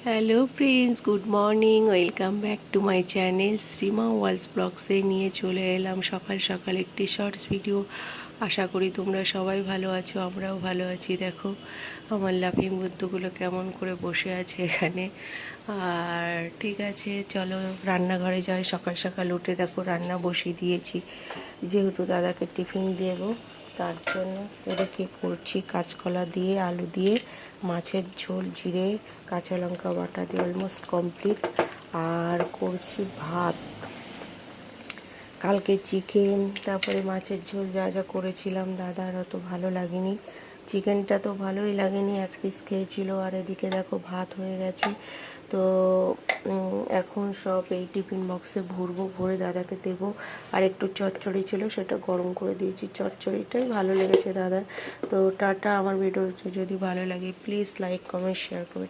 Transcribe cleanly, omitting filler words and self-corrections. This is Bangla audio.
Hello prince, good morning, welcome back to my channel Shrima worlds ব্লগসে নিয়ে চলে এলাম সকাল সকাল একটি শর্টস ভিডিও। আশা করি তোমরা সবাই ভালো আছো, আমরাও ভালো আছি। দেখো আমার লাফিং বুদ্ধগুলো কেমন করে বসে আছে এখানে। আর ঠিক আছে, চলো রান্নাঘরে যাই। সকাল সকাল উঠে দেখো রান্না বসিয়ে দিয়েছি, যেহেতু দাদাকে টিফিন দেবো তার জন্য। এদিকে করছি কাঁচকলা দিয়ে আলু দিয়ে মাছের ঝোল, জিরে কাঁচা লঙ্কা বাটা দিয়ে অলমোস্ট কমপ্লিট। আর করছি ভাত। কালকে চিকেন, তারপরে মাছের ঝোল যা যা করেছিলাম দাদার অত ভালো লাগেনি। চিকেনটা তো ভালোই লাগেনি, এক পিস খেয়েছিল। আর এদিকে দেখো ভাত হয়ে গেছে। তো এখন সব এই টিফিন বক্সে ভরবো, ভরে দাদাকে দেবো। আর একটু চচ্চড়ি ছিল, সেটা গরম করে দিয়েছি। চচ্চড়িটাই ভালো লেগেছে দাদার। তো টাটা। আমার ভিডিও যদি ভালো লাগে প্লিজ লাইক কমেন্ট শেয়ার করবে।